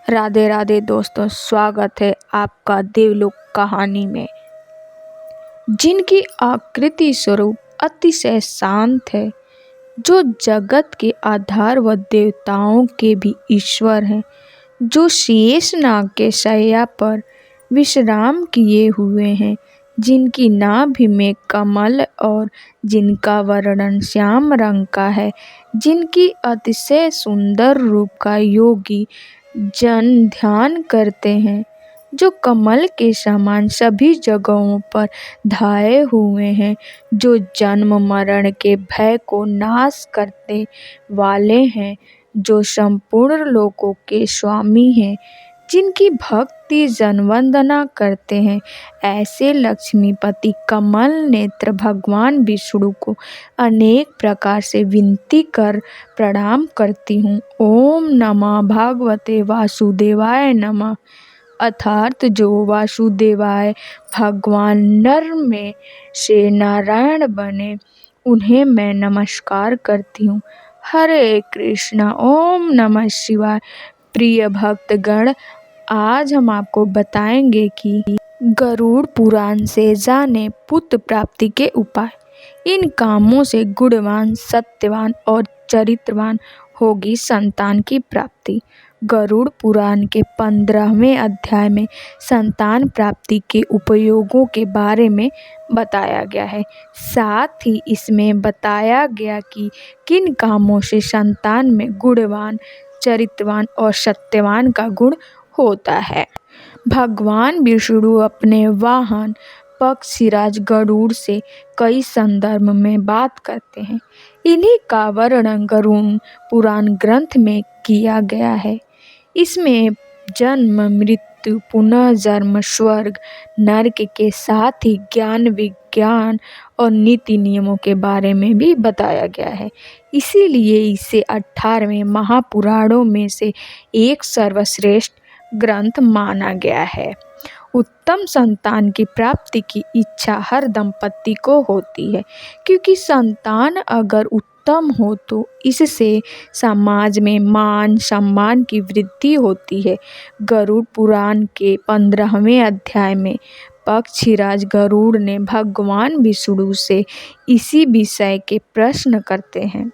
राधे राधे दोस्तों, स्वागत है आपका देवलोक कहानी में। जिनकी आकृति स्वरूप अतिशय शांत है, जो जगत के आधार व देवताओं के भी ईश्वर हैं, जो शेषनाग के शैया पर विश्राम किए हुए हैं, जिनकी नाभि में कमल और जिनका वर्णन श्याम रंग का है, जिनकी अतिशय सुंदर रूप का योगी जन ध्यान करते हैं, जो कमल के समान सभी जगहों पर धाये हुए हैं, जो जन्म मरण के भय को नाश करने वाले हैं, जो संपूर्ण लोकों के स्वामी हैं, जिनकी भक्ति जन वंदना करते हैं, ऐसे लक्ष्मीपति कमल नेत्र भगवान विष्णु को अनेक प्रकार से विनती कर प्रणाम करती हूँ। ओम नमः भगवते वासुदेवाय नमः। अर्थात जो वासुदेवाय भगवान नर में से नारायण बने, उन्हें मैं नमस्कार करती हूँ। हरे कृष्णा। ओम नमः शिवाय। प्रिय भक्तगण, आज हम आपको बताएंगे कि गरुड़ पुराण से जाने पुत्र प्राप्ति के उपाय। इन कामों से गुणवान, सत्यवान और चरित्रवान होगी संतान की प्राप्ति। गरुड़ पुराण के 15वें अध्याय में संतान प्राप्ति के उपयोगों के बारे में बताया गया है। साथ ही इसमें बताया गया कि किन कामों से संतान में गुणवान, चरित्रवान और सत्यवान का गुण होता है। भगवान विष्णु अपने वाहन पक्षीराज गरुड़ से कई संदर्भ में बात करते हैं। इन्हीं का वर्णन गरुड़ पुराण ग्रंथ में किया गया है। इसमें जन्म, मृत्यु, पुनर्जन्म, स्वर्ग, नरक के साथ ही ज्ञान, विज्ञान और नीति नियमों के बारे में भी बताया गया है। इसीलिए इसे 18वें महापुराणों में से एक सर्वश्रेष्ठ ग्रंथ माना गया है। उत्तम संतान की प्राप्ति की इच्छा हर दंपति को होती है, क्योंकि संतान अगर उत्तम हो तो इससे समाज में मान सम्मान की वृद्धि होती है। गरुड़ पुराण के 15वें अध्याय में पक्षीराज गरुड़ ने भगवान विष्णु से इसी विषय के प्रश्न करते हैं।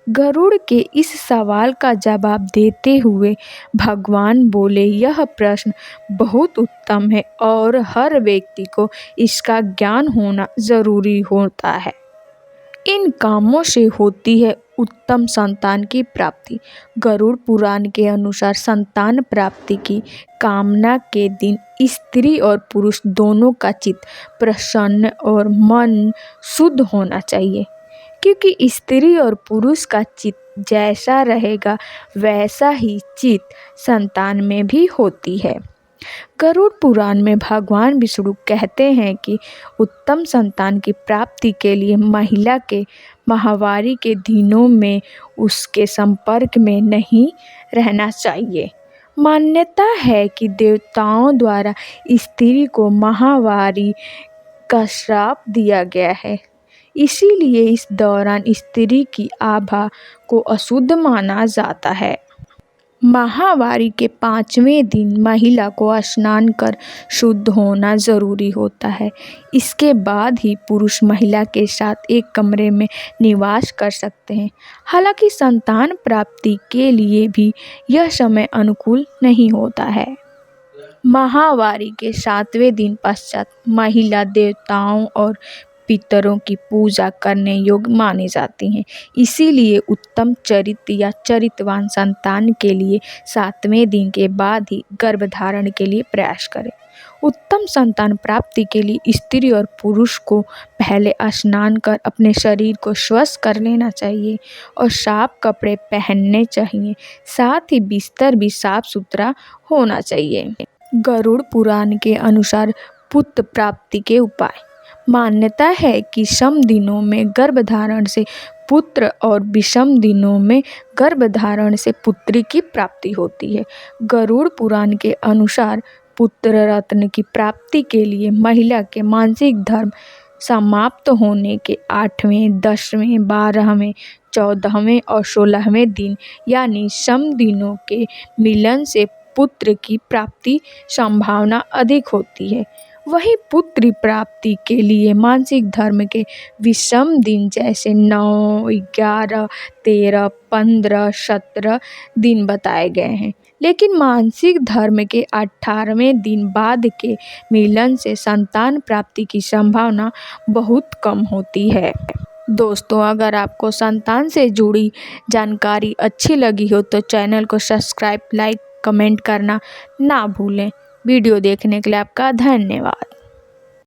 गरुड़ के इस सवाल का जवाब देते हुए भगवान बोले, यह प्रश्न बहुत उत्तम है और हर व्यक्ति को इसका ज्ञान होना जरूरी होता है। इन कामों से होती है उत्तम संतान की प्राप्ति। गरुड़ पुराण के अनुसार संतान प्राप्ति की कामना के दिन स्त्री और पुरुष दोनों का चित्त प्रसन्न और मन शुद्ध होना चाहिए, क्योंकि स्त्री और पुरुष का चित्त जैसा रहेगा वैसा ही चित्त संतान में भी होती है। गरुड़ पुराण में भगवान विष्णु कहते हैं कि उत्तम संतान की प्राप्ति के लिए महिला के माहवारी के दिनों में उसके संपर्क में नहीं रहना चाहिए। मान्यता है कि देवताओं द्वारा स्त्री को माहवारी का श्राप दिया गया है, इसीलिए इस दौरान स्त्री की आभा को अशुद्ध माना जाता है। माहवारी के 5वें दिन महिला को स्नान कर शुद्ध होना जरूरी होता है। इसके बाद ही पुरुष महिला के साथ एक कमरे में निवास कर सकते हैं। हालांकि संतान प्राप्ति के लिए भी यह समय अनुकूल नहीं होता है। माहवारी के 7वें दिन पश्चात महिला देवताओं और पितरों की पूजा करने योग्य मानी जाती हैं। इसीलिए उत्तम चरित्र या चरित्रवान संतान के लिए 7वें दिन के बाद ही गर्भधारण के लिए प्रयास करें। उत्तम संतान प्राप्ति के लिए स्त्री और पुरुष को पहले स्नान कर अपने शरीर को स्वच्छ कर लेना चाहिए और साफ कपड़े पहनने चाहिए। साथ ही बिस्तर भी साफ सुथरा होना चाहिए। गरुड़ पुराण के अनुसार पुत्र प्राप्ति के उपाय। मान्यता है कि सम दिनों में गर्भधारण से पुत्र और विषम दिनों में गर्भधारण से पुत्री की प्राप्ति होती है। गरुड़ पुराण के अनुसार पुत्र रत्न की प्राप्ति के लिए महिला के मासिक धर्म समाप्त होने के 8वें, 10वें, 12वें, 14वें और 16वें दिन यानी सम दिनों के मिलन से पुत्र की प्राप्ति संभावना अधिक होती है। वहीं पुत्री प्राप्ति के लिए मासिक धर्म के विषम दिन जैसे 9, 11, 13, 15, 17 दिन बताए गए हैं। लेकिन मासिक धर्म के 18वें दिन बाद के मिलन से संतान प्राप्ति की संभावना बहुत कम होती है। दोस्तों, अगर आपको संतान से जुड़ी जानकारी अच्छी लगी हो तो चैनल को सब्सक्राइब, लाइक, कमेंट करना ना भूलें। वीडियो देखने के लिए आपका धन्यवाद।